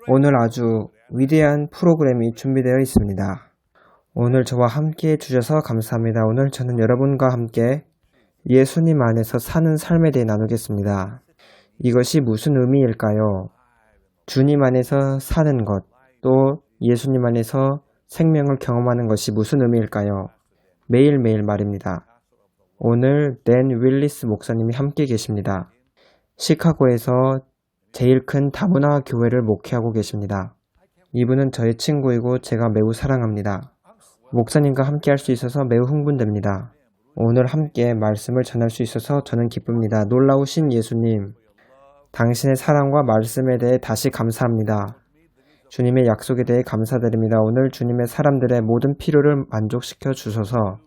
오늘 아주 위대한 프로그램이 준비되어 있습니다. 오늘 저와 함께 해주셔서 감사합니다. 오늘 저는 여러분과 함께 예수님 안에서 사는 삶에 대해 나누겠습니다. 이것이 무슨 의미일까요? 주님 안에서 사는 것, 또 예수님 안에서 생명을 경험하는 것이 무슨 의미일까요? 매일매일 말입니다. 오늘 댄 윌리스 목사님이 함께 계십니다. 시카고에서 제일 큰 다문화 교회를 목회하고 계십니다. 이분은 저의 친구이고 제가 매우 사랑합니다. 목사님과 함께 할 수 있어서 매우 흥분됩니다. 오늘 함께 말씀을 전할 수 있어서 저는 기쁩니다. 놀라우신 예수님, 당신의 사랑과 말씀에 대해 다시 감사합니다. 주님의 약속에 대해 감사드립니다. 오늘 주님의 사람들의 모든 필요를 만족시켜 주셔서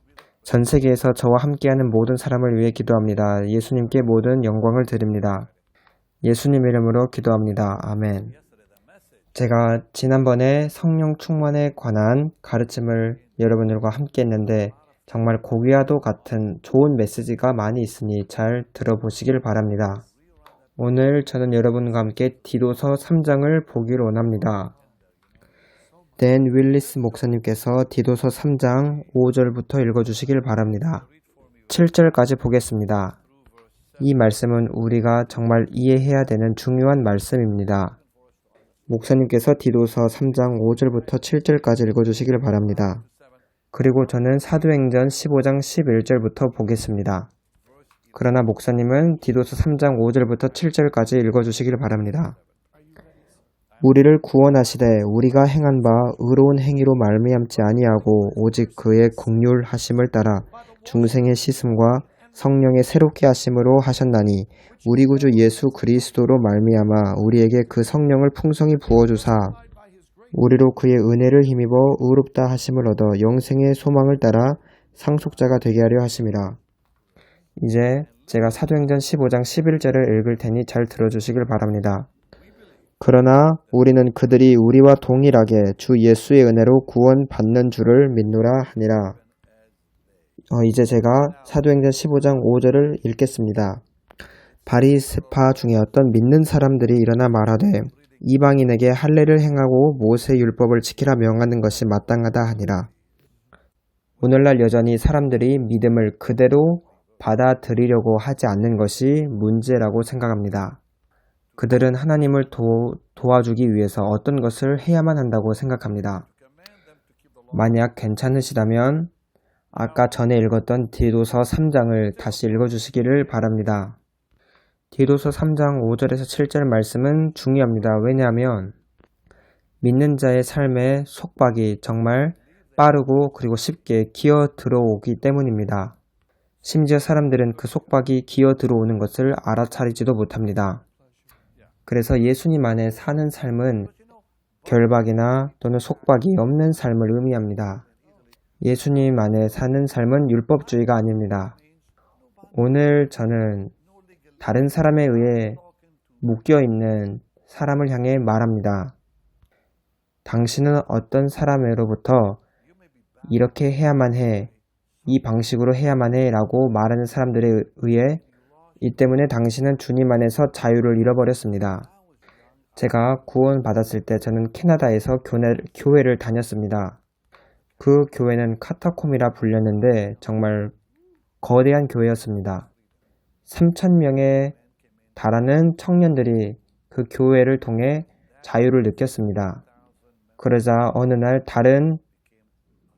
전 세계에서 저와 함께하는 모든 사람을 위해 기도합니다. 예수님께 모든 영광을 드립니다. 예수님 이름으로 기도합니다. 아멘. 제가 지난번에 성령 충만에 관한 가르침을 여러분들과 함께 했는데 정말 고귀와도 같은 좋은 메시지가 많이 있으니 잘 들어보시길 바랍니다. 오늘 저는 여러분과 함께 디도서 3장을 보기를 원합니다. 댄 윌리스 목사님께서 디도서 3장 5절부터 읽어주시길 바랍니다. 7절까지 보겠습니다. 이 말씀은 우리가 정말 이해해야 되는 중요한 말씀입니다. 목사님께서 디도서 3장 5절부터 7절까지 읽어주시길 바랍니다. 그리고 저는 사도행전 15장 11절부터 보겠습니다. 그러나 목사님은 디도서 3장 5절부터 7절까지 읽어주시길 바랍니다. 우리를 구원하시되 우리가 행한 바 의로운 행위로 말미암지 아니하고 오직 그의 긍휼하심을 따라 중생의 씻음과 성령의 새롭게 하심으로 하셨나니 우리 구주 예수 그리스도로 말미암아 우리에게 그 성령을 풍성히 부어주사 우리로 그의 은혜를 힘입어 의롭다 하심을 얻어 영생의 소망을 따라 상속자가 되게 하려 하심이라. 이제 제가 사도행전 15장 11절을 읽을 테니 잘 들어주시길 바랍니다. 그러나 우리는 그들이 우리와 동일하게 주 예수의 은혜로 구원받는 줄을 믿노라 하니라. 이제 제가 사도행전 15장 5절을 읽겠습니다. 바리새파 중에 어떤 믿는 사람들이 일어나 말하되 이방인에게 할례를 행하고 모세의 율법을 지키라 명하는 것이 마땅하다 하니라. 오늘날 여전히 사람들이 믿음을 그대로 받아들이려고 하지 않는 것이 문제라고 생각합니다. 그들은 하나님을 도와주기 위해서 어떤 것을 해야만 한다고 생각합니다. 만약 괜찮으시다면 아까 전에 읽었던 디도서 3장을 다시 읽어주시기를 바랍니다. 디도서 3장 5절에서 7절 말씀은 중요합니다. 왜냐하면 믿는 자의 삶에 속박이 정말 빠르고 그리고 쉽게 기어 들어오기 때문입니다. 심지어 사람들은 그 속박이 기어 들어오는 것을 알아차리지도 못합니다. 그래서 예수님 안에 사는 삶은 결박이나 또는 속박이 없는 삶을 의미합니다. 예수님 안에 사는 삶은 율법주의가 아닙니다. 오늘 저는 다른 사람에 의해 묶여있는 사람을 향해 말합니다. 당신은 어떤 사람으로부터 이렇게 해야만 해, 이 방식으로 해야만 해 라고 말하는 사람들에 의해 이 때문에 당신은 주님 안에서 자유를 잃어버렸습니다. 제가 구원받았을 때 저는 캐나다에서 교회를 다녔습니다. 그 교회는 카타콤이라 불렸는데 정말 거대한 교회였습니다. 3,000명에 달하는 청년들이 그 교회를 통해 자유를 느꼈습니다. 그러자 어느 날 다른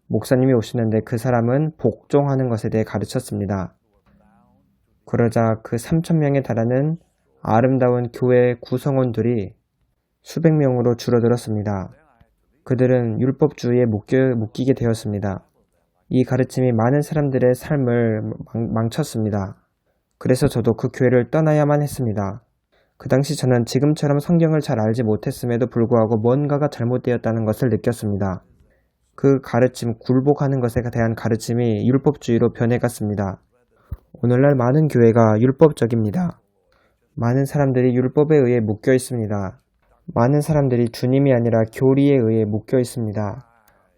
목사님이 오시는데 그 사람은 복종하는 것에 대해 가르쳤습니다. 그러자 그 3,000명에 달하는 아름다운 교회 구성원들이 수백 명으로 줄어들었습니다. 그들은 율법주의에 묶이게 되었습니다. 이 가르침이 많은 사람들의 삶을 망쳤습니다. 그래서 저도 그 교회를 떠나야만 했습니다. 그 당시 저는 지금처럼 성경을 잘 알지 못했음에도 불구하고 뭔가가 잘못되었다는 것을 느꼈습니다. 그 가르침, 굴복하는 것에 대한 가르침이 율법주의로 변해갔습니다. 오늘날 많은 교회가 율법적입니다. 많은 사람들이 율법에 의해 묶여 있습니다. 많은 사람들이 주님이 아니라 교리에 의해 묶여 있습니다.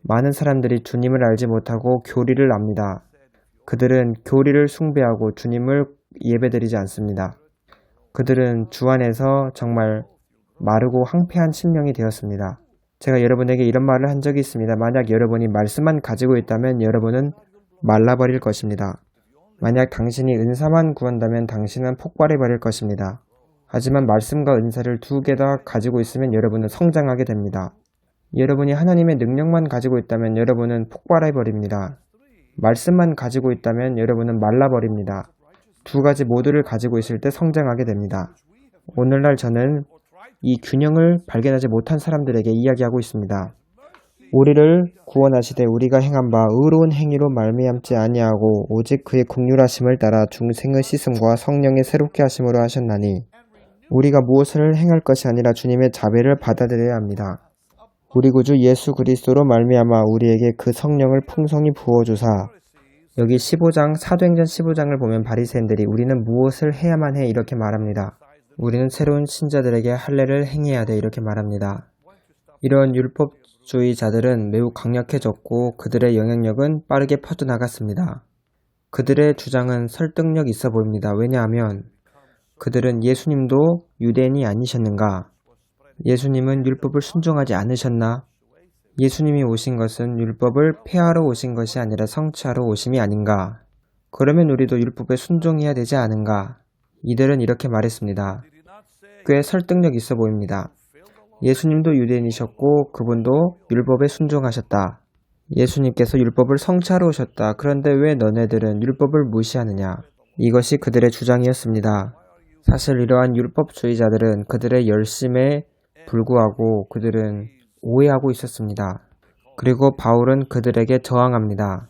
많은 사람들이 주님을 알지 못하고 교리를 압니다. 그들은 교리를 숭배하고 주님을 예배드리지 않습니다. 그들은 주 안에서 정말 마르고 황폐한 심령이 되었습니다. 제가 여러분에게 이런 말을 한 적이 있습니다. 만약 여러분이 말씀만 가지고 있다면 여러분은 말라버릴 것입니다. 만약 당신이 은사만 구한다면 당신은 폭발해버릴 것입니다. 하지만 말씀과 은사를 두 개 다 가지고 있으면 여러분은 성장하게 됩니다. 여러분이 하나님의 능력만 가지고 있다면 여러분은 폭발해버립니다. 말씀만 가지고 있다면 여러분은 말라버립니다. 두 가지 모두를 가지고 있을 때 성장하게 됩니다. 오늘날 저는 이 균형을 발견하지 못한 사람들에게 이야기하고 있습니다. 우리를 구원하시되 우리가 행한 바 의로운 행위로 말미암지 아니하고 오직 그의 긍휼하심을 따라 중생의 씻음과 성령의 새롭게 하심으로 하셨나니 우리가 무엇을 행할 것이 아니라 주님의 자비를 받아들여야 합니다. 우리 구주 예수 그리스도로 말미암아 우리에게 그 성령을 풍성히 부어주사 여기 15장 사도행전 15장을 보면 바리새인들이 우리는 무엇을 해야만 해 이렇게 말합니다. 우리는 새로운 신자들에게 할례를 행해야 돼 이렇게 말합니다. 이런 율법주의자들은 매우 강력해졌고 그들의 영향력은 빠르게 퍼져나갔습니다. 그들의 주장은 설득력 있어 보입니다. 왜냐하면 그들은 예수님도 유대인이 아니셨는가? 예수님은 율법을 순종하지 않으셨나? 예수님이 오신 것은 율법을 폐하러 오신 것이 아니라 성취하러 오심이 아닌가? 그러면 우리도 율법에 순종해야 되지 않은가? 이들은 이렇게 말했습니다. 꽤 설득력 있어 보입니다. 예수님도 유대인이셨고 그분도 율법에 순종하셨다. 예수님께서 율법을 성취하러 오셨다. 그런데 왜 너네들은 율법을 무시하느냐? 이것이 그들의 주장이었습니다. 사실 이러한 율법주의자들은 그들의 열심에 불구하고 그들은 오해하고 있었습니다. 그리고 바울은 그들에게 저항합니다.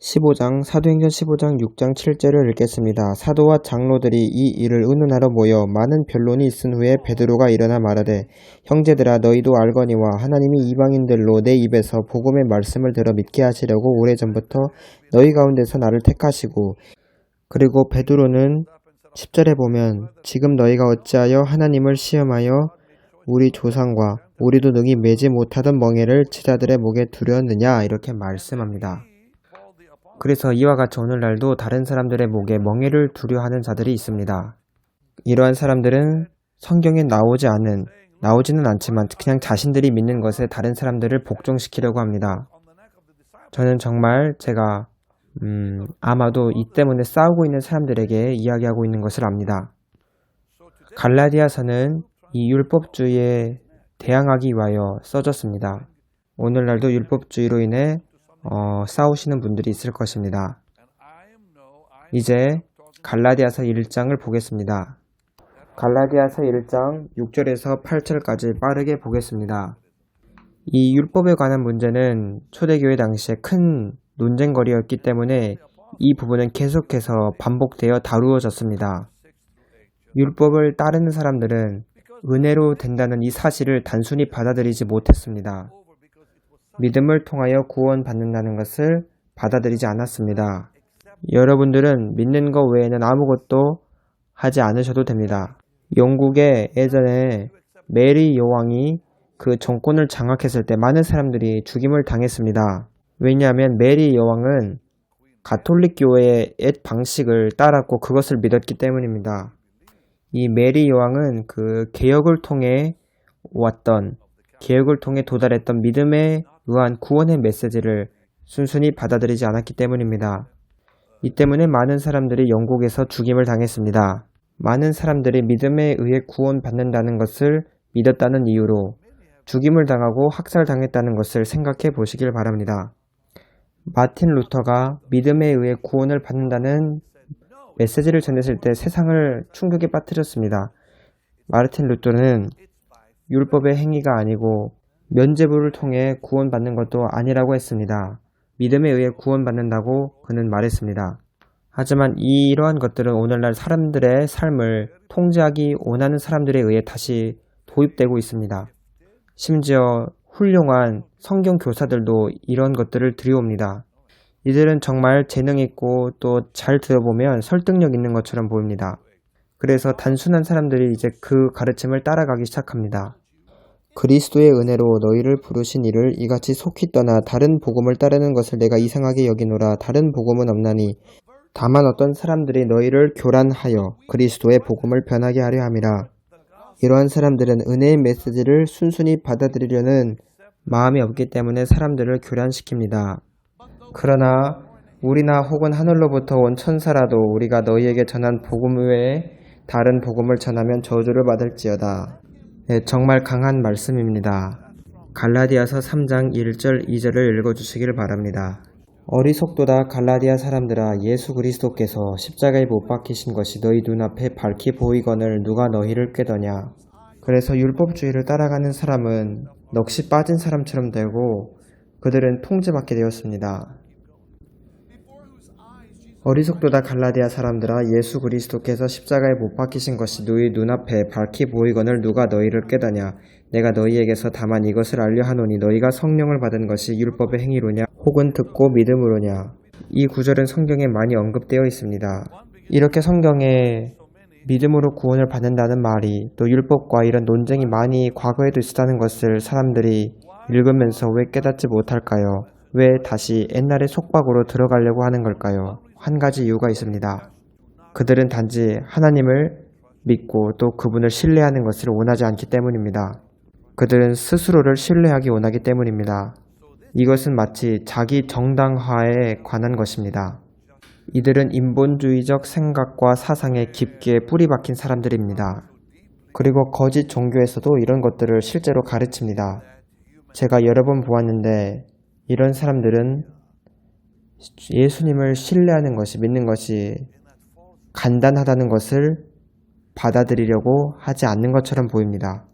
15장 사도행전 15장 6장 7절을 읽겠습니다. 사도와 장로들이 이 일을 의논하러 모여 많은 변론이 있은 후에 베드로가 일어나 말하되 형제들아 너희도 알거니와 하나님이 이방인들로 내 입에서 복음의 말씀을 들어 믿게 하시려고 오래전부터 너희 가운데서 나를 택하시고 그리고 베드로는 10절에 보면 지금 너희가 어찌하여 하나님을 시험하여 우리 조상과 우리도 능히 매지 못하던 멍에를 제자들의 목에 두렸느냐 이렇게 말씀합니다. 그래서 이와 같이 오늘날도 다른 사람들의 목에 멍에를 두려 하는 자들이 있습니다. 이러한 사람들은 성경에 나오지는 않지만 그냥 자신들이 믿는 것에 다른 사람들을 복종시키려고 합니다. 저는 정말 제가 아마도 이 때문에 싸우고 있는 사람들에게 이야기하고 있는 것을 압니다. 갈라디아서는 이 율법주의에 대항하기 위하여 써졌습니다. 오늘날도 율법주의로 인해 싸우시는 분들이 있을 것입니다. 이제 갈라디아서 1장을 보겠습니다. 갈라디아서 1장 6절에서 8절까지 빠르게 보겠습니다. 이 율법에 관한 문제는 초대교회 당시에 큰 논쟁거리였기 때문에 이 부분은 계속해서 반복되어 다루어졌습니다. 율법을 따르는 사람들은 은혜로 된다는 이 사실을 단순히 받아들이지 못했습니다. 믿음을 통하여 구원받는다는 것을 받아들이지 않았습니다. 여러분들은 믿는 것 외에는 아무것도 하지 않으셔도 됩니다. 영국에 예전에 메리 여왕이 그 정권을 장악했을 때 많은 사람들이 죽임을 당했습니다. 왜냐하면 메리 여왕은 가톨릭 교회의 옛 방식을 따랐고 그것을 믿었기 때문입니다. 이 메리 여왕은 그 개혁을 통해 도달했던 믿음에 의한 구원의 메시지를 순순히 받아들이지 않았기 때문입니다. 이 때문에 많은 사람들이 영국에서 죽임을 당했습니다. 많은 사람들이 믿음에 의해 구원받는다는 것을 믿었다는 이유로 죽임을 당하고 학살당했다는 것을 생각해 보시길 바랍니다. 마틴 루터가 믿음에 의해 구원을 받는다는 메시지를 전했을 때 세상을 충격에 빠뜨렸습니다. 마르틴 루터는 율법의 행위가 아니고 면죄부를 통해 구원받는 것도 아니라고 했습니다. 믿음에 의해 구원받는다고 그는 말했습니다. 하지만 이러한 것들은 오늘날 사람들의 삶을 통제하기 원하는 사람들에 의해 다시 도입되고 있습니다. 심지어 훌륭한 성경 교사들도 이런 것들을 들여옵니다. 이들은 정말 재능있고 또 잘 들어보면 설득력 있는 것처럼 보입니다. 그래서 단순한 사람들이 이제 그 가르침을 따라가기 시작합니다. 그리스도의 은혜로 너희를 부르신 이를 이같이 속히 떠나 다른 복음을 따르는 것을 내가 이상하게 여기노라. 다른 복음은 없나니 다만 어떤 사람들이 너희를 교란하여 그리스도의 복음을 변하게 하려 함이라. 이러한 사람들은 은혜의 메시지를 순순히 받아들이려는 마음이 없기 때문에 사람들을 교란시킵니다. 그러나 우리나 혹은 하늘로부터 온 천사라도 우리가 너희에게 전한 복음 외에 다른 복음을 전하면 저주를 받을지어다. 네, 정말 강한 말씀입니다. 갈라디아서 3장 1절 2절을 읽어주시길 바랍니다. 어리석도다 갈라디아 사람들아, 예수 그리스도께서 십자가에 못 박히신 것이 너희 눈앞에 밝히 보이거늘 누가 너희를 꾀더냐. 그래서 율법주의를 따라가는 사람은 넋이 빠진 사람처럼 되고 그들은 통제받게 되었습니다. 어리석도다 갈라디아 사람들아, 예수 그리스도께서 십자가에 못 박히신 것이 너희 눈앞에 밝히 보이거늘 누가 너희를 꾀더냐. 내가 너희에게서 다만 이것을 알려 하노니 너희가 성령을 받은 것이 율법의 행위로냐 혹은 듣고 믿음으로냐. 이 구절은 성경에 많이 언급되어 있습니다. 이렇게 성경에 믿음으로 구원을 받는다는 말이, 또 율법과 이런 논쟁이 많이 과거에도 있었다는 것을 사람들이 읽으면서 왜 깨닫지 못할까요? 왜 다시 옛날의 속박으로 들어가려고 하는 걸까요? 한 가지 이유가 있습니다. 그들은 단지 하나님을 믿고 또 그분을 신뢰하는 것을 원하지 않기 때문입니다. 그들은 스스로를 신뢰하기 원하기 때문입니다. 이것은 마치 자기 정당화에 관한 것입니다. 이들은 인본주의적 생각과 사상에 깊게 뿌리 박힌 사람들입니다. 그리고 거짓 종교에서도 이런 것들을 실제로 가르칩니다. 제가 여러 번 보았는데 이런 사람들은 예수님을 신뢰하는 것이, 믿는 것이 간단하다는 것을 받아들이려고 하지 않는 것처럼 보입니다.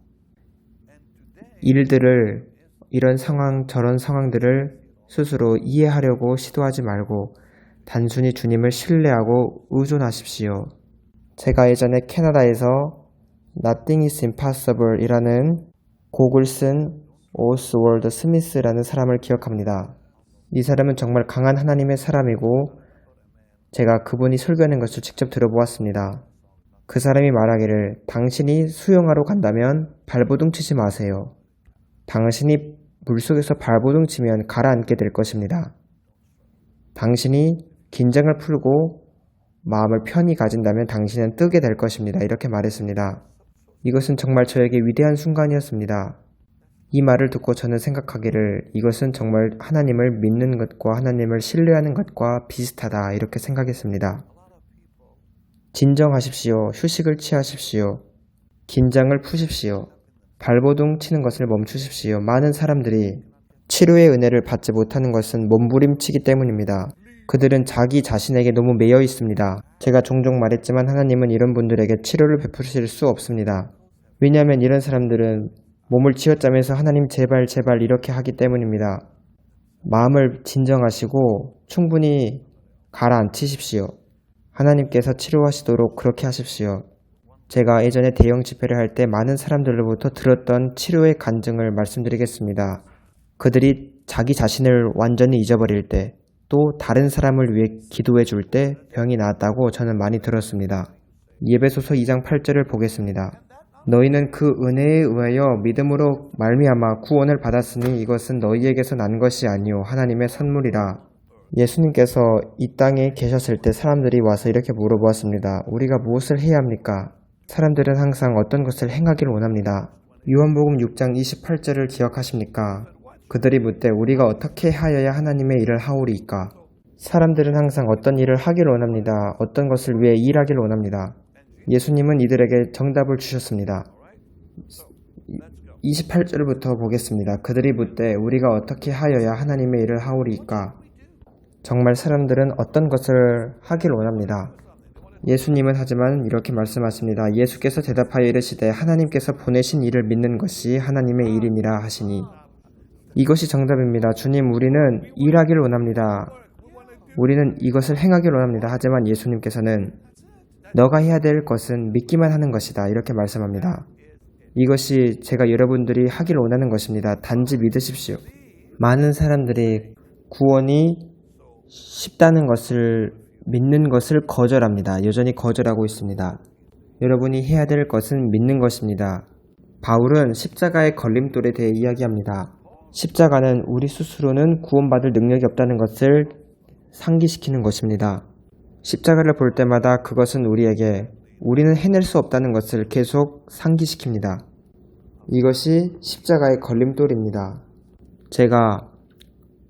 이런 상황, 저런 상황들을 스스로 이해하려고 시도하지 말고 단순히 주님을 신뢰하고 의존하십시오. 제가 예전에 캐나다에서 Nothing is Impossible 이라는 곡을 쓴 오스월드 스미스라는 사람을 기억합니다. 이 사람은 정말 강한 하나님의 사람이고 제가 그분이 설교하는 것을 직접 들어보았습니다. 그 사람이 말하기를, 당신이 수영하러 간다면 발버둥 치지 마세요. 당신이 물속에서 발버둥 치면 가라앉게 될 것입니다. 당신이 긴장을 풀고 마음을 편히 가진다면 당신은 뜨게 될 것입니다. 이렇게 말했습니다. 이것은 정말 저에게 위대한 순간이었습니다. 이 말을 듣고 저는 생각하기를, 이것은 정말 하나님을 믿는 것과 하나님을 신뢰하는 것과 비슷하다, 이렇게 생각했습니다. 진정하십시오. 휴식을 취하십시오. 긴장을 푸십시오. 발버둥 치는 것을 멈추십시오. 많은 사람들이 치료의 은혜를 받지 못하는 것은 몸부림치기 때문입니다. 그들은 자기 자신에게 너무 매여 있습니다. 제가 종종 말했지만 하나님은 이런 분들에게 치료를 베푸실 수 없습니다. 왜냐하면 이런 사람들은 몸을 쥐어짜면서 하나님 제발 제발 이렇게 하기 때문입니다. 마음을 진정하시고 충분히 가라앉히십시오. 하나님께서 치료하시도록 그렇게 하십시오. 제가 예전에 대형 집회를 할 때 많은 사람들로부터 들었던 치료의 간증을 말씀드리겠습니다. 그들이 자기 자신을 완전히 잊어버릴 때, 또 다른 사람을 위해 기도해 줄 때 병이 나았다고 저는 많이 들었습니다. 예배소서 2장 8절을 보겠습니다. 너희는 그 은혜에 의하여 믿음으로 말미암아 구원을 받았으니 이것은 너희에게서 난 것이 아니요 하나님의 선물이라. 예수님께서 이 땅에 계셨을 때 사람들이 와서 이렇게 물어보았습니다. 우리가 무엇을 해야 합니까? 사람들은 항상 어떤 것을 행하기를 원합니다. 요한복음 6장 28절을 기억하십니까? 그들이 묻되 우리가 어떻게 하여야 하나님의 일을 하오리이까? 사람들은 항상 어떤 일을 하기를 원합니다. 어떤 것을 위해 일하기를 원합니다. 예수님은 이들에게 정답을 주셨습니다. 28절부터 보겠습니다. 그들이 묻되 우리가 어떻게 하여야 하나님의 일을 하오리이까? 정말 사람들은 어떤 것을 하길 원합니다. 예수님은 하지만 이렇게 말씀하십니다. 예수께서 대답하여 이르시되 하나님께서 보내신 일을 믿는 것이 하나님의 일이니라 하시니. 이것이 정답입니다. 주님, 우리는 일하기를 원합니다. 우리는 이것을 행하기를 원합니다. 하지만 예수님께서는 너가 해야 될 것은 믿기만 하는 것이다, 이렇게 말씀합니다. 이것이 제가 여러분들이 하기를 원하는 것입니다. 단지 믿으십시오. 많은 사람들이 구원이 쉽다는 것을 믿는 것을 거절합니다. 여전히 거절하고 있습니다. 여러분이 해야 될 것은 믿는 것입니다. 바울은 십자가의 걸림돌에 대해 이야기합니다. 십자가는 우리 스스로는 구원받을 능력이 없다는 것을 상기시키는 것입니다. 십자가를 볼 때마다 그것은 우리에게 우리는 해낼 수 없다는 것을 계속 상기시킵니다. 이것이 십자가의 걸림돌입니다. 제가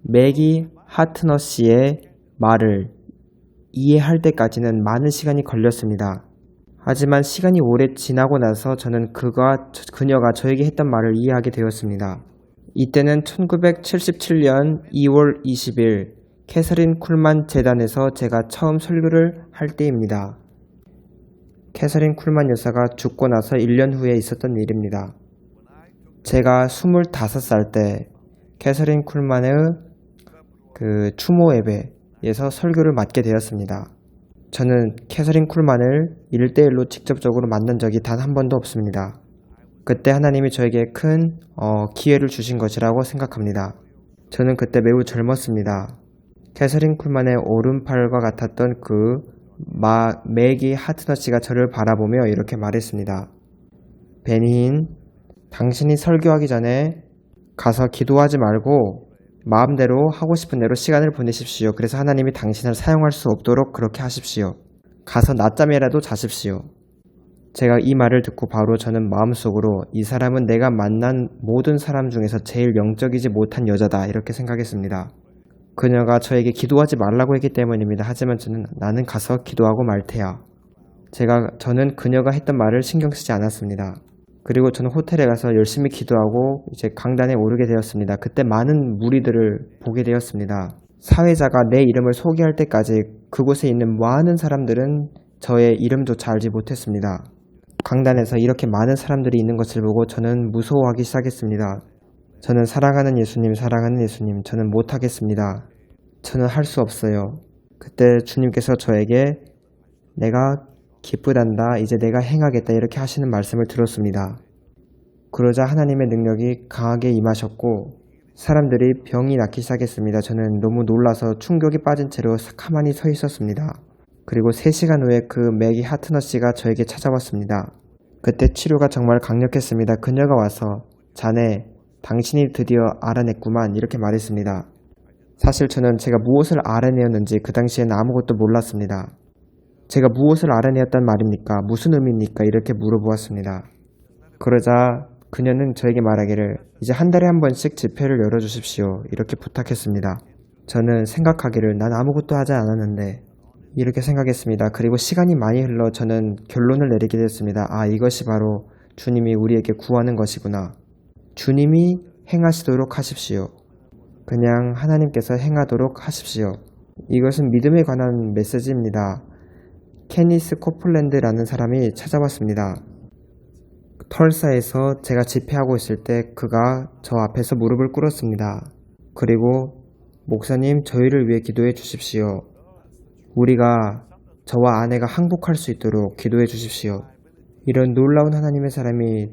매기 하트너시의 말을 이해할 때까지는 많은 시간이 걸렸습니다. 하지만 시간이 오래 지나고 나서 저는 그녀가 저에게 했던 말을 이해하게 되었습니다. 이때는 1977년 2월 20일 캐서린 쿨만 재단에서 제가 처음 설교를 할 때입니다. 캐서린 쿨만 여사가 죽고 나서 1년 후에 있었던 일입니다. 제가 25살 때 캐서린 쿨만의 추모 예배에서 설교를 맡게 되었습니다. 저는 캐서린 쿨만을 1대1로 직접적으로 만난 적이 단 한 번도 없습니다. 그때 하나님이 저에게 큰 기회를 주신 것이라고 생각합니다. 저는 그때 매우 젊었습니다. 캐서린 쿨만의 오른팔과 같았던 매기 하트너시가 저를 바라보며 이렇게 말했습니다. 베니힌, 당신이 설교하기 전에 가서 기도하지 말고 마음대로 하고 싶은 대로 시간을 보내십시오. 그래서 하나님이 당신을 사용할 수 없도록 그렇게 하십시오. 가서 낮잠이라도 자십시오. 제가 이 말을 듣고 바로 저는 마음속으로 이 사람은 내가 만난 모든 사람 중에서 제일 영적이지 못한 여자다 이렇게 생각했습니다. 그녀가 저에게 기도하지 말라고 했기 때문입니다. 하지만 나는 가서 기도하고 말 테야. 저는 그녀가 했던 말을 신경 쓰지 않았습니다. 그리고 저는 호텔에 가서 열심히 기도하고 이제 강단에 오르게 되었습니다. 그때 많은 무리들을 보게 되었습니다. 사회자가 내 이름을 소개할 때까지 그곳에 있는 많은 사람들은 저의 이름조차 알지 못했습니다. 강단에서 이렇게 많은 사람들이 있는 것을 보고 저는 무서워하기 시작했습니다. 저는 사랑하는 예수님, 저는 못하겠습니다. 저는 할 수 없어요. 그때 주님께서 저에게 내가 기쁘단다, 이제 내가 행하겠다 이렇게 하시는 말씀을 들었습니다. 그러자 하나님의 능력이 강하게 임하셨고 사람들이 병이 낫기 시작했습니다. 저는 너무 놀라서 충격이 빠진 채로 가만히 서 있었습니다. 그리고 3시간 후에 매기 하트너시가 저에게 찾아왔습니다. 그때 치료가 정말 강력했습니다. 그녀가 와서 자네, 당신이 드디어 알아냈구만 이렇게 말했습니다. 사실 저는 제가 무엇을 알아내었는지 그 당시에는 아무것도 몰랐습니다. 제가 무엇을 알아내었단 말입니까? 무슨 의미입니까? 이렇게 물어보았습니다. 그러자 그녀는 저에게 말하기를 이제 한 달에 한 번씩 집회를 열어주십시오. 이렇게 부탁했습니다. 저는 생각하기를 난 아무것도 하지 않았는데 이렇게 생각했습니다. 그리고 시간이 많이 흘러 저는 결론을 내리게 됐습니다. 이것이 바로 주님이 우리에게 구하는 것이구나. 주님이 행하시도록 하십시오. 그냥 하나님께서 행하도록 하십시오. 이것은 믿음에 관한 메시지입니다. 케니스 코플랜드라는 사람이 찾아왔습니다. 털사에서 제가 집회하고 있을 때 그가 저 앞에서 무릎을 꿇었습니다. 그리고 목사님, 저희를 위해 기도해 주십시오. 우리가 저와 아내가 항복할 수 있도록 기도해 주십시오. 이런 놀라운 하나님의 사람이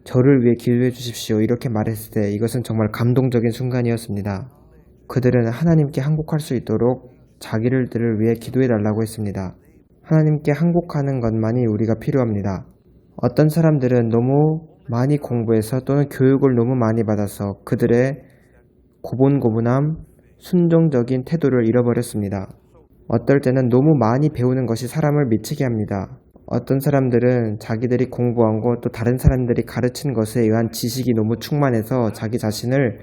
저를 위해 기도해 주십시오. 이렇게 말했을 때 이것은 정말 감동적인 순간이었습니다. 그들은 하나님께 항복할 수 있도록 자기들을 위해 기도해 달라고 했습니다. 하나님께 항복하는 것만이 우리가 필요합니다. 어떤 사람들은 너무 많이 공부해서 또는 교육을 너무 많이 받아서 그들의 고분고분함, 순종적인 태도를 잃어버렸습니다. 어떨 때는 너무 많이 배우는 것이 사람을 미치게 합니다. 어떤 사람들은 자기들이 공부한 것 또 다른 사람들이 가르친 것에 의한 지식이 너무 충만해서 자기 자신을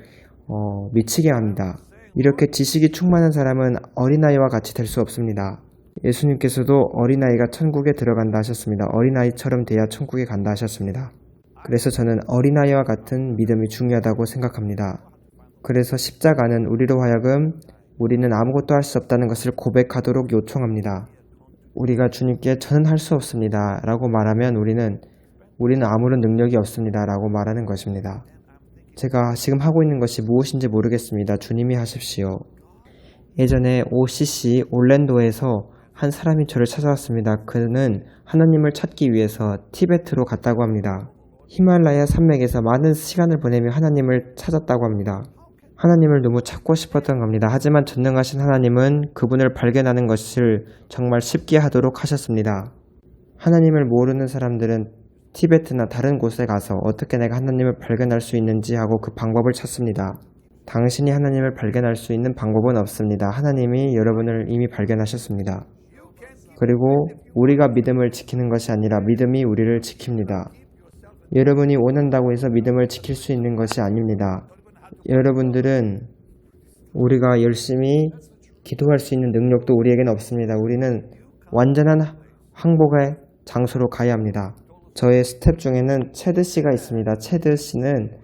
미치게 합니다. 이렇게 지식이 충만한 사람은 어린아이와 같이 될 수 없습니다. 예수님께서도 어린아이가 천국에 들어간다 하셨습니다. 어린아이처럼 돼야 천국에 간다 하셨습니다. 그래서 저는 어린아이와 같은 믿음이 중요하다고 생각합니다. 그래서 십자가는 우리로 하여금 우리는 아무것도 할 수 없다는 것을 고백하도록 요청합니다. 우리가 주님께 저는 할 수 없습니다 라고 말하면 우리는 아무런 능력이 없습니다 라고 말하는 것입니다. 제가 지금 하고 있는 것이 무엇인지 모르겠습니다. 주님이 하십시오. 예전에 OCC 올랜도에서 한 사람이 저를 찾아왔습니다. 그는 하나님을 찾기 위해서 티베트로 갔다고 합니다. 히말라야 산맥에서 많은 시간을 보내며 하나님을 찾았다고 합니다. 하나님을 너무 찾고 싶었던 겁니다. 하지만 전능하신 하나님은 그분을 발견하는 것을 정말 쉽게 하도록 하셨습니다. 하나님을 모르는 사람들은 티베트나 다른 곳에 가서 어떻게 내가 하나님을 발견할 수 있는지 하고 그 방법을 찾습니다. 당신이 하나님을 발견할 수 있는 방법은 없습니다. 하나님이 여러분을 이미 발견하셨습니다. 그리고 우리가 믿음을 지키는 것이 아니라 믿음이 우리를 지킵니다. 여러분이 원한다고 해서 믿음을 지킬 수 있는 것이 아닙니다. 여러분들은 우리가 열심히 기도할 수 있는 능력도 우리에게는 없습니다. 우리는 완전한 항복의 장소로 가야 합니다. 저의 스텝 중에는 체드 씨가 있습니다. 체드 씨는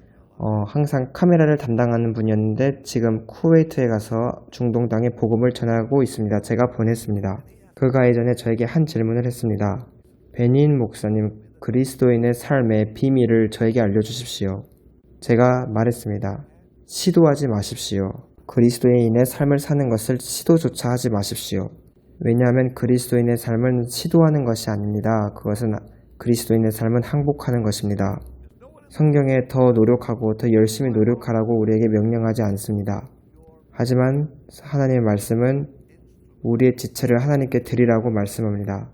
항상 카메라를 담당하는 분이었는데 지금 쿠웨이트에 가서 중동 땅에 복음을 전하고 있습니다. 제가 보냈습니다. 그가 예전에 저에게 한 질문을 했습니다. 베닌 목사님, 그리스도인의 삶의 비밀을 저에게 알려주십시오. 제가 말했습니다. 시도하지 마십시오. 그리스도인의 삶을 사는 것을 시도조차 하지 마십시오. 왜냐하면 그리스도인의 삶은 시도하는 것이 아닙니다. 그것은 그리스도인의 삶은 항복하는 것입니다. 성경에 더 노력하고 더 열심히 노력하라고 우리에게 명령하지 않습니다. 하지만 하나님의 말씀은 우리의 지체를 하나님께 드리라고 말씀합니다.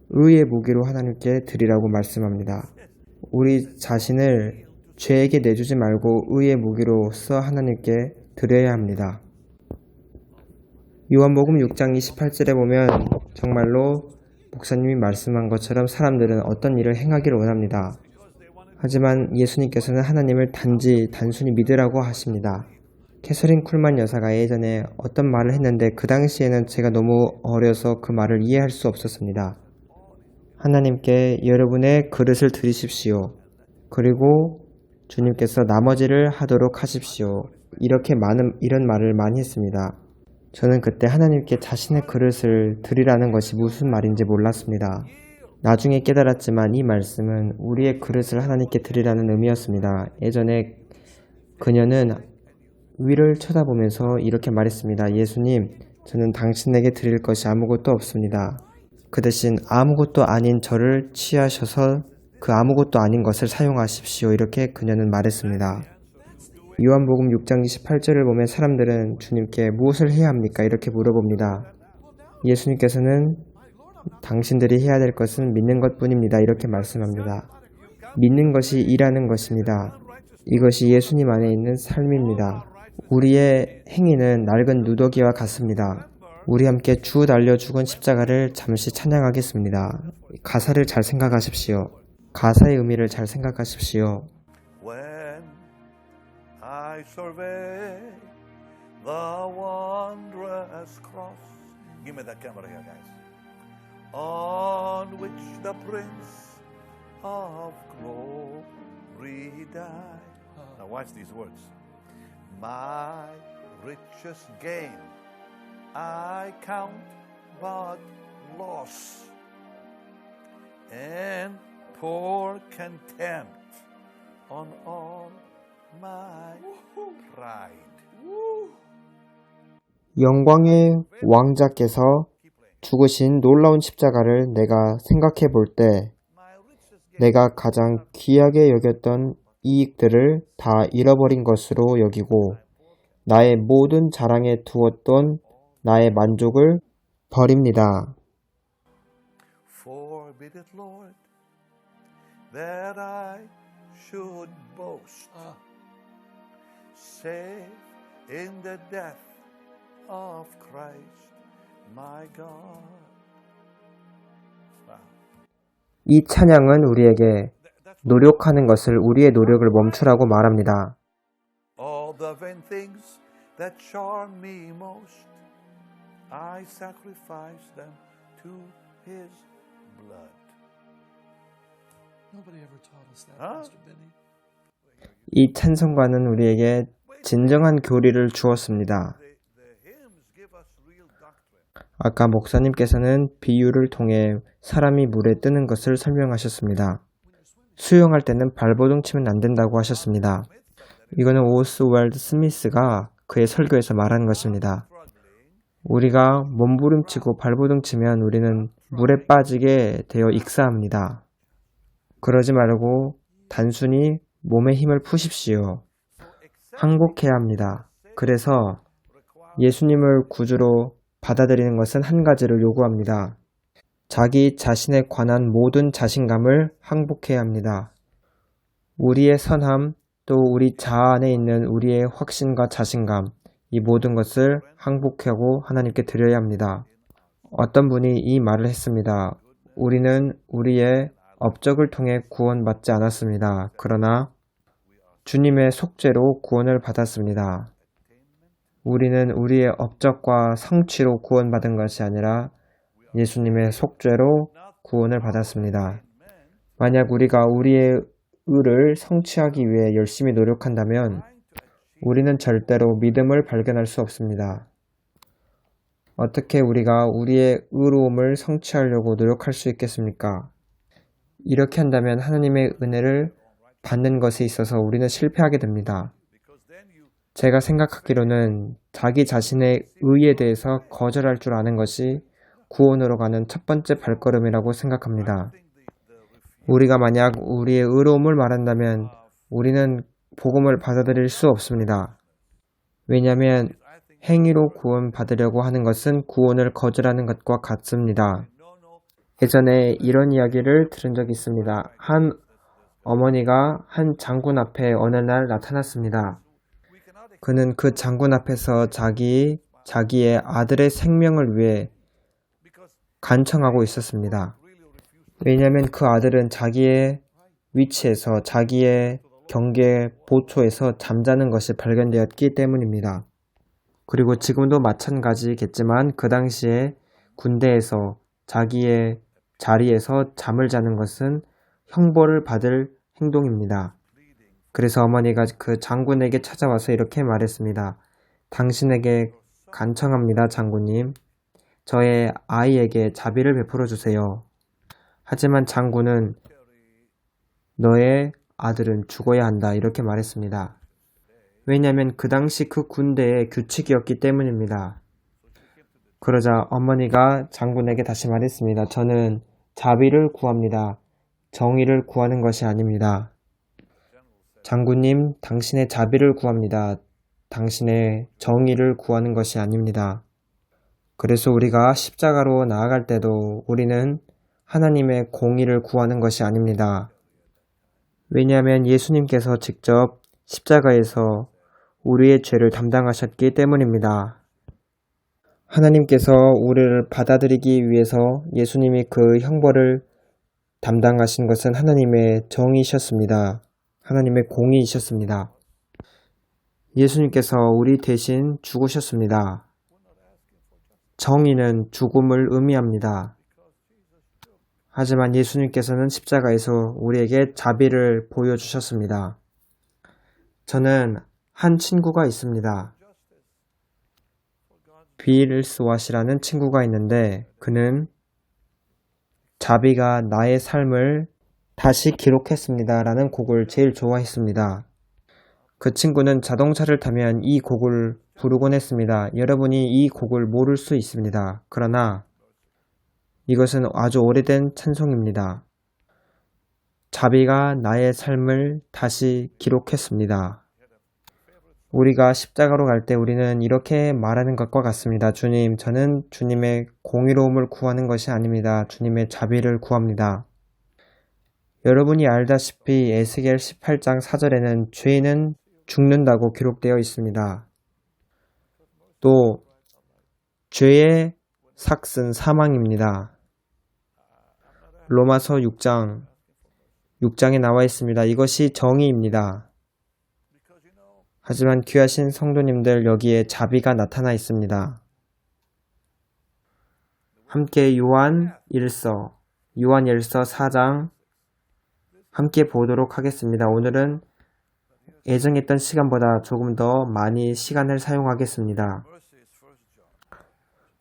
의의 무기로 하나님께 드리라고 말씀합니다. 우리 자신을 죄에게 내주지 말고 의의 무기로서 하나님께 드려야 합니다. 요한복음 6장 28절에 보면 정말로 목사님이 말씀한 것처럼 사람들은 어떤 일을 행하기를 원합니다. 하지만 예수님께서는 하나님을 단순히 믿으라고 하십니다. 캐서린 쿨만 여사가 예전에 어떤 말을 했는데 그 당시에는 제가 너무 어려서 그 말을 이해할 수 없었습니다. 하나님께 여러분의 그릇을 드리십시오. 그리고 주님께서 나머지를 하도록 하십시오. 이런 말을 많이 했습니다. 저는 그때 하나님께 자신의 그릇을 드리라는 것이 무슨 말인지 몰랐습니다. 나중에 깨달았지만 이 말씀은 우리의 그릇을 하나님께 드리라는 의미였습니다. 예전에 그녀는 위를 쳐다보면서 이렇게 말했습니다. 예수님, 저는 당신에게 드릴 것이 아무것도 없습니다. 그 대신 아무것도 아닌 저를 취하셔서 그 아무것도 아닌 것을 사용하십시오. 이렇게 그녀는 말했습니다. 요한복음 6장 28절을 보면 사람들은 주님께 무엇을 해야 합니까? 이렇게 물어봅니다. 예수님께서는 당신들이 해야 될 것은 믿는 것뿐입니다. 이렇게 말씀합니다. 믿는 것이 일하는 것입니다. 이것이 예수님 안에 있는 삶입니다. 우리의 행위는 낡은 누더기와 같습니다. 우리 함께 주 달려 죽은 십자가를 잠시 찬양하겠습니다. 가사를 잘 생각하십시오. 가사의 의미를 잘 생각하십시오. When I survey the wondrous cross, give me that camera here, guys, on which the Prince of Glory died. Now watch these words. My richest gain I count but loss, and pour contempt on all my pride. 영광의 왕자께서 죽으신 놀라운 십자가를 내가 생각해 볼 때 내가 가장 귀하게 여겼던 이익들을 다 잃어버린 것으로 여기고 나의 모든 자랑에 두었던 나의 만족을 버립니다. Forbid it, Lord, that I should boast, save in the death of Christ, my God. Wow. 이 찬양은 우리에게 노력하는 것을 우리의 노력을 멈추라고 말합니다. All the vain things that charm me most, I sacrifice them to His blood. Nobody ever taught us that, Huh? Pastor Benny. 이 찬송가는 우리에게 진정한 교리를 주었습니다. The hymns give us real doctrine. 아까 목사님께서는 비유를 통해 사람이 물에 뜨는 것을 설명하셨습니다. 수영할 때는 발버둥 치면 안 된다고 하셨습니다. 이거는 오스왈드 스미스가 그의 설교에서 말한 것입니다. 우리가 몸부림치고 발버둥 치면 우리는 물에 빠지게 되어 익사합니다. 그러지 말고 단순히 몸에 힘을 푸십시오. 항복해야 합니다. 그래서 예수님을 구주로 받아들이는 것은 한 가지를 요구합니다. 자기 자신에 관한 모든 자신감을 항복해야 합니다. 우리의 선함, 또 우리 자아 안에 있는 우리의 확신과 자신감, 이 모든 것을 항복하고 하나님께 드려야 합니다. 어떤 분이 이 말을 했습니다. 우리는 우리의 업적을 통해 구원받지 않았습니다. 그러나 주님의 속죄로 구원을 받았습니다. 우리는 우리의 업적과 성취로 구원받은 것이 아니라 예수님의 속죄로 구원을 받았습니다. 만약 우리가 우리의 의를 성취하기 위해 열심히 노력한다면 우리는 절대로 믿음을 발견할 수 없습니다. 어떻게 우리가 우리의 의로움을 성취하려고 노력할 수 있겠습니까? 이렇게 한다면 하나님의 은혜를 받는 것에 있어서 우리는 실패하게 됩니다. 제가 생각하기로는 자기 자신의 의에 대해서 거절할 줄 아는 것이 구원으로 가는 첫 번째 발걸음이라고 생각합니다. 우리가 만약 우리의 의로움을 말한다면 우리는 복음을 받아들일 수 없습니다. 왜냐하면 행위로 구원받으려고 하는 것은 구원을 거절하는 것과 같습니다. 예전에 이런 이야기를 들은 적이 있습니다. 한 어머니가 한 장군 앞에 어느 날 나타났습니다. 그는 그 장군 앞에서 자기의 아들의 생명을 위해 간청하고 있었습니다. 왜냐하면 그 아들은 자기의 위치에서 자기의 경계 보초에서 잠자는 것이 발견되었기 때문입니다. 그리고 지금도 마찬가지겠지만 그 당시에 군대에서 자기의 자리에서 잠을 자는 것은 형벌을 받을 행동입니다. 그래서 어머니가 그 장군에게 찾아와서 이렇게 말했습니다. 당신에게 간청합니다, 장군님. 저의 아이에게 자비를 베풀어 주세요. 하지만 장군은 너의 아들은 죽어야 한다 이렇게 말했습니다. 왜냐하면 그 당시 그 군대의 규칙이었기 때문입니다. 그러자 어머니가 장군에게 다시 말했습니다. 저는 자비를 구합니다. 정의를 구하는 것이 아닙니다. 장군님, 당신의 자비를 구합니다. 당신의 정의를 구하는 것이 아닙니다. 그래서 우리가 십자가로 나아갈 때도 우리는 하나님의 공의를 구하는 것이 아닙니다. 왜냐하면 예수님께서 직접 십자가에서 우리의 죄를 담당하셨기 때문입니다. 하나님께서 우리를 받아들이기 위해서 예수님이 그 형벌을 담당하신 것은 하나님의 정의이셨습니다. 하나님의 공의이셨습니다. 예수님께서 우리 대신 죽으셨습니다. 정의는 죽음을 의미합니다. 하지만 예수님께서는 십자가에서 우리에게 자비를 보여주셨습니다. 저는 한 친구가 있습니다. 빌 스왓이라는 친구가 있는데 그는 자비가 나의 삶을 다시 기록했습니다 라는 곡을 제일 좋아했습니다. 그 친구는 자동차를 타면 이 곡을 부르곤 했습니다. 여러분이 이 곡을 모를 수 있습니다. 그러나 이것은 아주 오래된 찬송입니다. 자비가 나의 삶을 다시 기록했습니다. 우리가 십자가로 갈 때 우리는 이렇게 말하는 것과 같습니다. 주님, 저는 주님의 공의로움을 구하는 것이 아닙니다. 주님의 자비를 구합니다. 여러분이 알다시피 에스겔 18장 4절에는 죄인은 죽는다고 기록되어 있습니다. 또 죄의 삭은 사망입니다. 로마서 6장에 나와 있습니다. 이것이 정의입니다. 하지만 귀하신 성도님들 여기에 자비가 나타나 있습니다. 함께 요한 1서 4장 함께 보도록 하겠습니다. 오늘은 예정했던 시간보다 조금 더 많이 시간을 사용하겠습니다.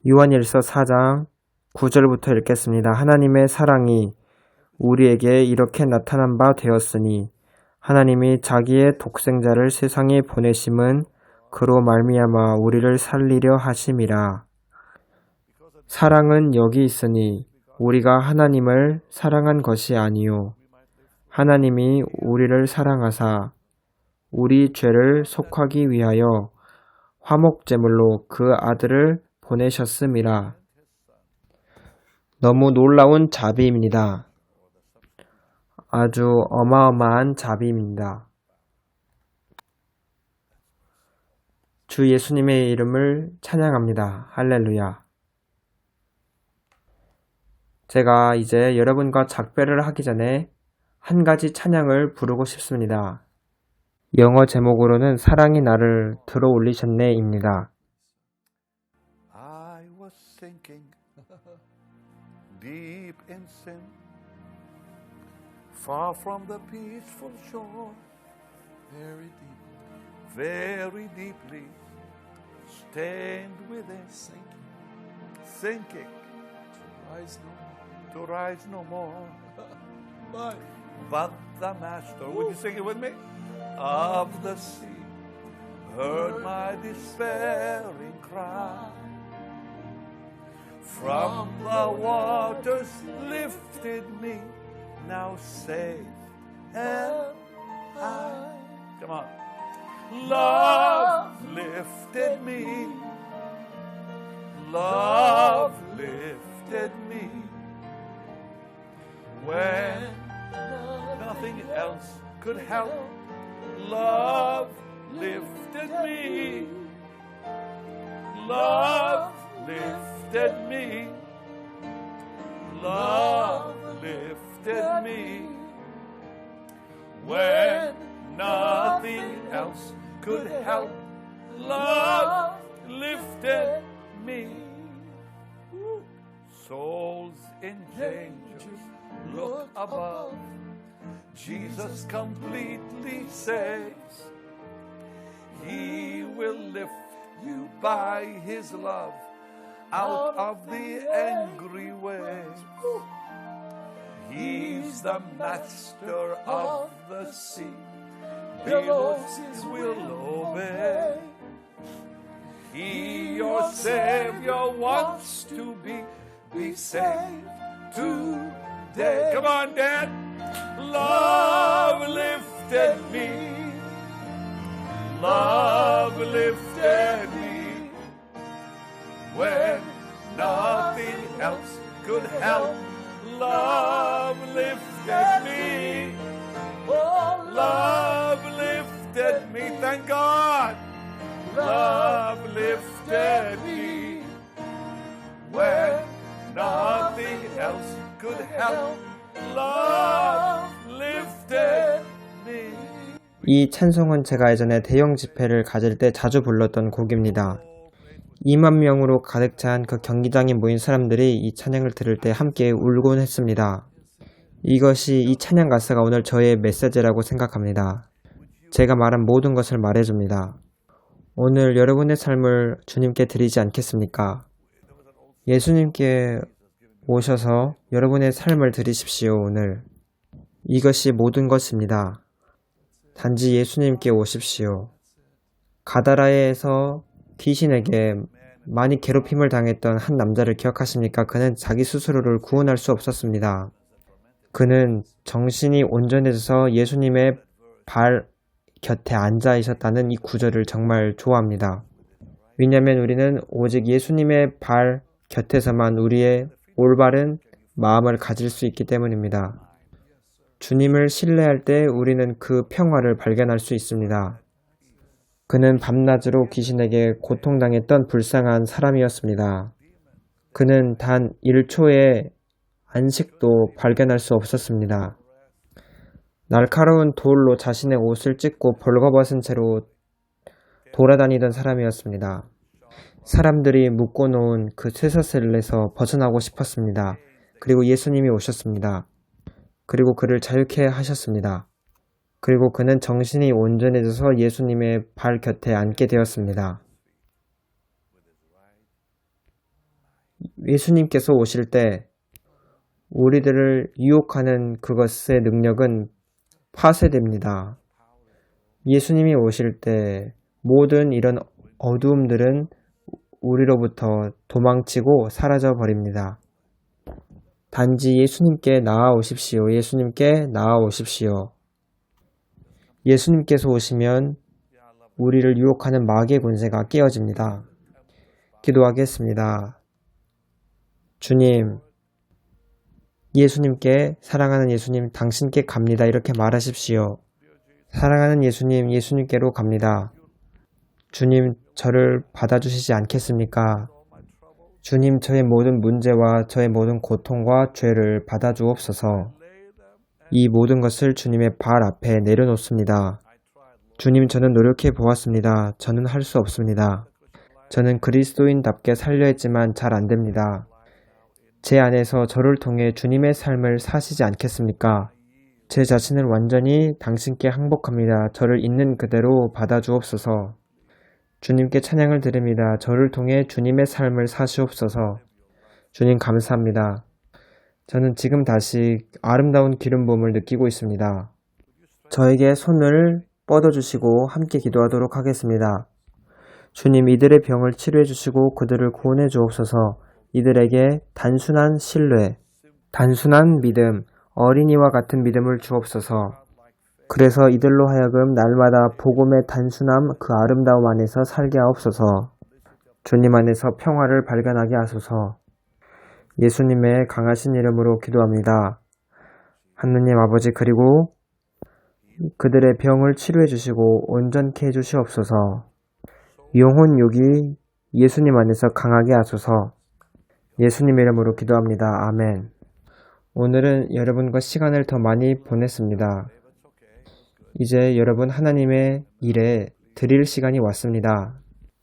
요한 1서 4장 9절부터 읽겠습니다. 하나님의 사랑이 우리에게 이렇게 나타난 바 되었으니 하나님이 자기의 독생자를 세상에 보내심은 그로 말미암아 우리를 살리려 하심이라. 사랑은 여기 있으니 우리가 하나님을 사랑한 것이 아니요 하나님이 우리를 사랑하사 우리 죄를 속하기 위하여 화목제물로 그 아들을 보내셨음이라. 너무 놀라운 자비입니다. 아주 어마어마한 자비입니다. 주 예수님의 이름을 찬양합니다. 할렐루야. 제가 이제 여러분과 작별을 하기 전에 한 가지 찬양을 부르고 싶습니다. 영어 제목으로는 사랑이 나를 들어 올리셨네입니다. I was sinking deep in sin, far from the peaceful shore, very deeply stained within, sinking to rise no more. But the Master, would you sing it with me? Of the sea, heard my despairing cry. From the waters lifted me, now safe am I. Come on. Love lifted me. Love lifted me. When nothing else could help, love lifted me. Love lifted me. Love lifted me. When nothing else could help, love lifted me. Souls in danger, look above. Jesus completely saves. He will lift you by His love out of the angry waves. He's the master of the sea. Billows will obey. He, your Savior, wants to be saved today. Come on, Dad. Love lifted me. Love lifted me. When nothing else could help, love lifted me. Oh, love lifted me. Thank God. Love lifted me. When nothing else could help, love lifted me. 이 찬송은 제가 예전에 대형 집회를 가질 때 자주 불렀던 곡입니다. 2만 명으로 가득 찬 그 경기장에 모인 사람들이 이 찬양을 들을 때 함께 울곤 했습니다. 이것이 이 찬양 가사가 오늘 저의 메시지라고 생각합니다. 제가 말한 모든 것을 말해줍니다. 오늘 여러분의 삶을 주님께 드리지 않겠습니까? 예수님께 오셔서 여러분의 삶을 드리십시오. 오늘 이것이 모든 것입니다. 단지 예수님께 오십시오. 가다라에서 귀신에게 많이 괴롭힘을 당했던 한 남자를 기억하십니까? 그는 자기 스스로를 구원할 수 없었습니다. 그는 정신이 온전해져서 예수님의 발 곁에 앉아 있었다는 이 구절을 정말 좋아합니다. 왜냐하면 우리는 오직 예수님의 발 곁에서만 우리의 올바른 마음을 가질 수 있기 때문입니다. 주님을 신뢰할 때 우리는 그 평화를 발견할 수 있습니다. 그는 밤낮으로 귀신에게 고통당했던 불쌍한 사람이었습니다. 그는 단 1초의 안식도 발견할 수 없었습니다. 날카로운 돌로 자신의 옷을 찢고 벌거벗은 채로 돌아다니던 사람이었습니다. 사람들이 묶어놓은 그 쇠사슬에서 벗어나고 싶었습니다. 그리고 예수님이 오셨습니다. 그리고 그를 자유케 하셨습니다. 그리고 그는 정신이 온전해져서 예수님의 발 곁에 앉게 되었습니다. 예수님께서 오실 때 우리들을 유혹하는 그것의 능력은 파쇄됩니다. 예수님이 오실 때 모든 이런 어두움들은 우리로부터 도망치고 사라져 버립니다. 단지 예수님께 나아오십시오. 예수님께 나아오십시오. 예수님께서 오시면 우리를 유혹하는 마귀의 권세가 깨어집니다. 기도하겠습니다. 주님, 예수님께 사랑하는 예수님, 당신께 갑니다. 이렇게 말하십시오. 사랑하는 예수님, 예수님께로 갑니다. 주님, 저를 받아주시지 않겠습니까? 주님, 저의 모든 문제와 저의 모든 고통과 죄를 받아주옵소서. 이 모든 것을 주님의 발 앞에 내려놓습니다. 주님, 저는 노력해 보았습니다. 저는 할 수 없습니다. 저는 그리스도인답게 살려 했지만 잘 안 됩니다. 제 안에서 저를 통해 주님의 삶을 사시지 않겠습니까? 제 자신을 완전히 당신께 항복합니다. 저를 있는 그대로 받아주옵소서. 주님께 찬양을 드립니다. 저를 통해 주님의 삶을 사시옵소서. 주님 감사합니다. 저는 지금 다시 아름다운 기름 부음을 느끼고 있습니다. 저에게 손을 뻗어주시고 함께 기도하도록 하겠습니다. 주님, 이들의 병을 치료해 주시고 그들을 구원해 주옵소서. 이들에게 단순한 신뢰, 단순한 믿음, 어린이와 같은 믿음을 주옵소서. 그래서 이들로 하여금 날마다 복음의 단순함, 그 아름다움 안에서 살게 하옵소서. 주님 안에서 평화를 발견하게 하소서. 예수님의 강하신 이름으로 기도합니다. 하느님 아버지, 그리고 그들의 병을 치료해 주시고 온전케 해 주시옵소서. 영혼 육이 예수님 안에서 강하게 하소서. 예수님 이름으로 기도합니다. 아멘. 오늘은 여러분과 시간을 더 많이 보냈습니다. 이제 여러분 하나님의 일에 드릴 시간이 왔습니다.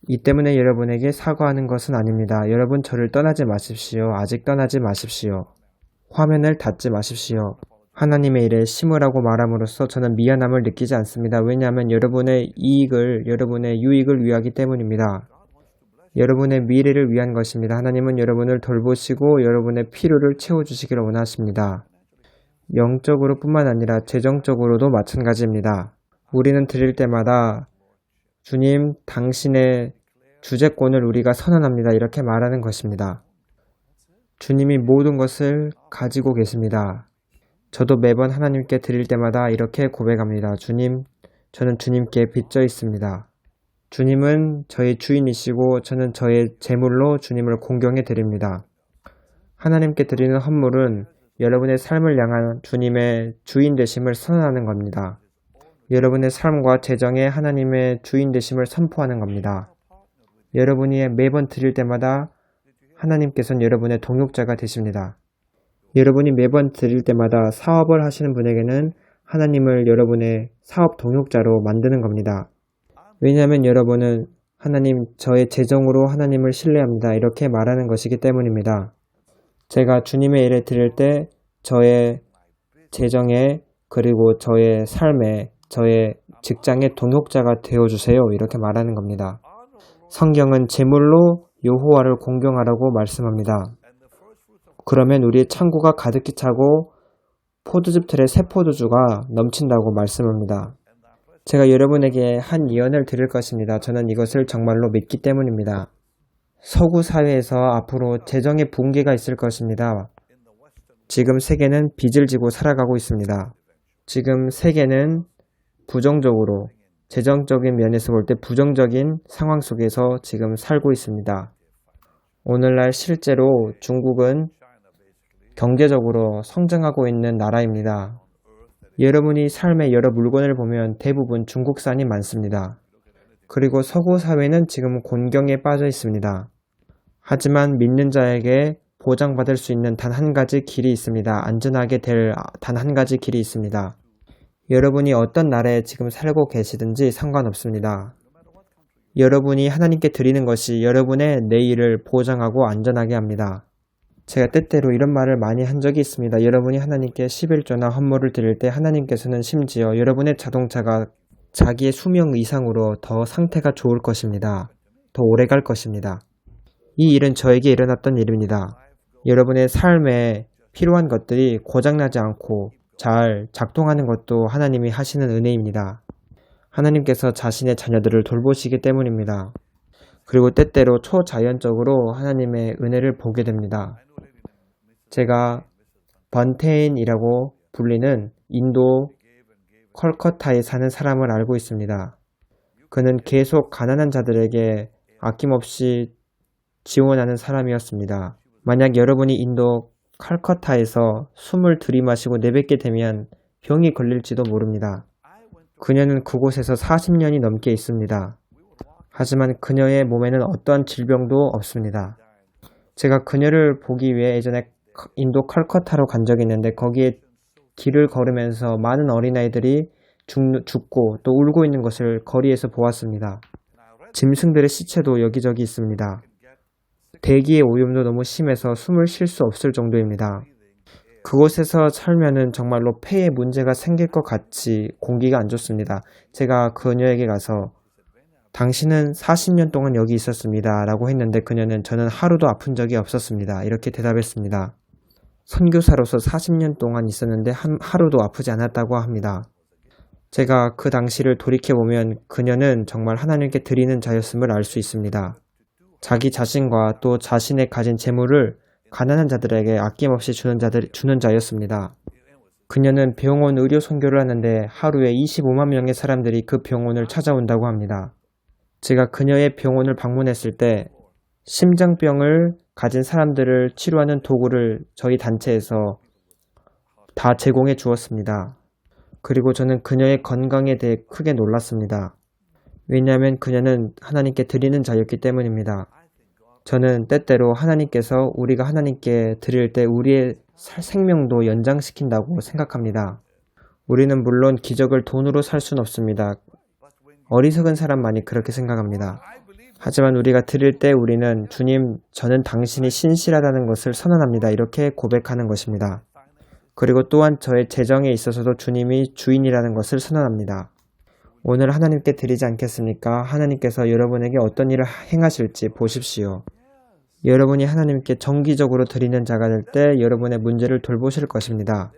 이 때문에 여러분에게 사과하는 것은 아닙니다. 여러분 저를 떠나지 마십시오. 아직 떠나지 마십시오. 화면을 닫지 마십시오. 하나님의 일에 심으라고 말함으로써 저는 미안함을 느끼지 않습니다. 왜냐하면 여러분의 이익을, 여러분의 유익을 위하기 때문입니다. 여러분의 미래를 위한 것입니다. 하나님은 여러분을 돌보시고 여러분의 필요를 채워주시기를 원하십니다. 영적으로 뿐만 아니라 재정적으로도 마찬가지입니다. 우리는 드릴 때마다 주님, 당신의 주재권을 우리가 선언합니다. 이렇게 말하는 것입니다. 주님이 모든 것을 가지고 계십니다. 저도 매번 하나님께 드릴 때마다 이렇게 고백합니다. 주님, 저는 주님께 빚져 있습니다. 주님은 저의 주인이시고 저는 저의 재물로 주님을 공경해 드립니다. 하나님께 드리는 헌물은 여러분의 삶을 향한 주님의 주인 되심을 선언하는 겁니다. 여러분의 삶과 재정에 하나님의 주인 되심을 선포하는 겁니다. 여러분이 매번 드릴 때마다 하나님께서는 여러분의 동역자가 되십니다. 여러분이 매번 드릴 때마다 사업을 하시는 분에게는 하나님을 여러분의 사업 동역자로 만드는 겁니다. 왜냐하면 여러분은 하나님, 저의 재정으로 하나님을 신뢰합니다. 이렇게 말하는 것이기 때문입니다. 제가 주님의 일에 드릴 때 저의 재정에 그리고 저의 삶에 저의 직장의 동역자가 되어주세요. 이렇게 말하는 겁니다. 성경은 제물로 여호와를 공경하라고 말씀합니다. 그러면 우리의 창고가 가득히 차고 포도즙 틀에 새 포도주가 넘친다고 말씀합니다. 제가 여러분에게 한 예언을 드릴 것입니다. 저는 이것을 정말로 믿기 때문입니다. 서구 사회에서 앞으로 재정의 붕괴가 있을 것입니다. 지금 세계는 빚을 지고 살아가고 있습니다. 지금 세계는 부정적으로, 재정적인 면에서 볼 때 부정적인 상황 속에서 지금 살고 있습니다. 오늘날 실제로 중국은 경제적으로 성장하고 있는 나라입니다. 여러분이 삶의 여러 물건을 보면 대부분 중국산이 많습니다. 그리고 서구 사회는 지금 곤경에 빠져 있습니다. 하지만 믿는 자에게 보장받을 수 있는 단 한 가지 길이 있습니다. 안전하게 될 단 한 가지 길이 있습니다. 여러분이 어떤 나라에 지금 살고 계시든지 상관없습니다. 여러분이 하나님께 드리는 것이 여러분의 내일을 보장하고 안전하게 합니다. 제가 때때로 이런 말을 많이 한 적이 있습니다. 여러분이 하나님께 11조나 헌물을 드릴 때 하나님께서는 심지어 여러분의 자동차가 자기의 수명 이상으로 더 상태가 좋을 것입니다. 더 오래 갈 것입니다. 이 일은 저에게 일어났던 일입니다. 여러분의 삶에 필요한 것들이 고장나지 않고 잘 작동하는 것도 하나님이 하시는 은혜입니다. 하나님께서 자신의 자녀들을 돌보시기 때문입니다. 그리고 때때로 초자연적으로 하나님의 은혜를 보게 됩니다. 제가 번테인이라고 불리는 인도 컬커타에 사는 사람을 알고 있습니다. 그는 계속 가난한 자들에게 아낌없이 지원하는 사람이었습니다. 만약 여러분이 인도 칼커타에서 숨을 들이마시고 내뱉게 되면 병이 걸릴지도 모릅니다. 그녀는 그곳에서 40년이 넘게 있습니다. 하지만 그녀의 몸에는 어떠한 질병도 없습니다. 제가 그녀를 보기 위해 예전에 인도 칼커타로 간 적이 있는데 거기에 길을 걸으면서 많은 어린아이들이 죽고 또 울고 있는 것을 거리에서 보았습니다. 짐승들의 시체도 여기저기 있습니다. 대기의 오염도 너무 심해서 숨을 쉴 수 없을 정도입니다. 그곳에서 살면은 정말로 폐에 문제가 생길 것 같이 공기가 안 좋습니다. 제가 그녀에게 가서 당신은 40년 동안 여기 있었습니다. 라고 했는데 그녀는 저는 하루도 아픈 적이 없었습니다. 이렇게 대답했습니다. 선교사로서 40년 동안 있었는데 하루도 아프지 않았다고 합니다. 제가 그 당시를 돌이켜보면 그녀는 정말 하나님께 드리는 자였음을 알 수 있습니다. 자기 자신과 또 자신의 가진 재물을 가난한 자들에게 아낌없이 주는 자였습니다. 그녀는 병원 의료 선교를 하는데 하루에 25만 명의 사람들이 그 병원을 찾아온다고 합니다. 제가 그녀의 병원을 방문했을 때 심장병을 가진 사람들을 치료하는 도구를 저희 단체에서 다 제공해 주었습니다. 그리고 저는 그녀의 건강에 대해 크게 놀랐습니다. 왜냐하면 그녀는 하나님께 드리는 자였기 때문입니다. 저는 때때로 하나님께서 우리가 하나님께 드릴 때 우리의 생명도 연장시킨다고 생각합니다. 우리는 물론 기적을 돈으로 살 수는 없습니다. 어리석은 사람만이 그렇게 생각합니다. 하지만 우리가 드릴 때 우리는 주님, 저는 당신이 신실하다는 것을 선언합니다. 이렇게 고백하는 것입니다. 그리고 또한 저의 재정에 있어서도 주님이 주인이라는 것을 선언합니다. 오늘 하나님께 드리지 않겠습니까? 하나님께서 여러분에게 어떤 일을 행하실지 보십시오. 여러분이 하나님께 정기적으로 드리는 자가 될 때 여러분의 문제를 돌보실 것입니다.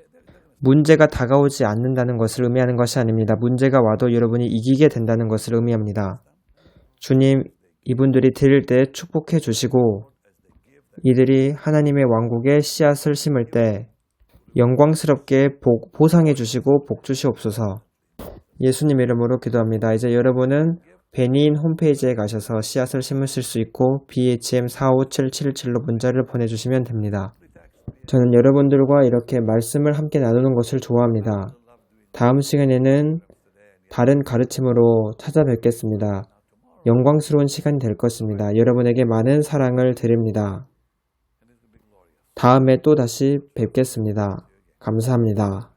문제가 다가오지 않는다는 것을 의미하는 것이 아닙니다. 문제가 와도 여러분이 이기게 된다는 것을 의미합니다. 주님, 이분들이 드릴 때 축복해 주시고 이들이 하나님의 왕국에 씨앗을 심을 때 영광스럽게 보상해 주시고 복 주시옵소서. 예수님 이름으로 기도합니다. 이제 여러분은 베니인 홈페이지에 가셔서 씨앗을 심으실 수 있고 BHM45777로 문자를 보내주시면 됩니다. 저는 여러분들과 이렇게 말씀을 함께 나누는 것을 좋아합니다. 다음 시간에는 다른 가르침으로 찾아뵙겠습니다. 영광스러운 시간이 될 것입니다. 여러분에게 많은 사랑을 드립니다. 다음에 또 다시 뵙겠습니다. 감사합니다.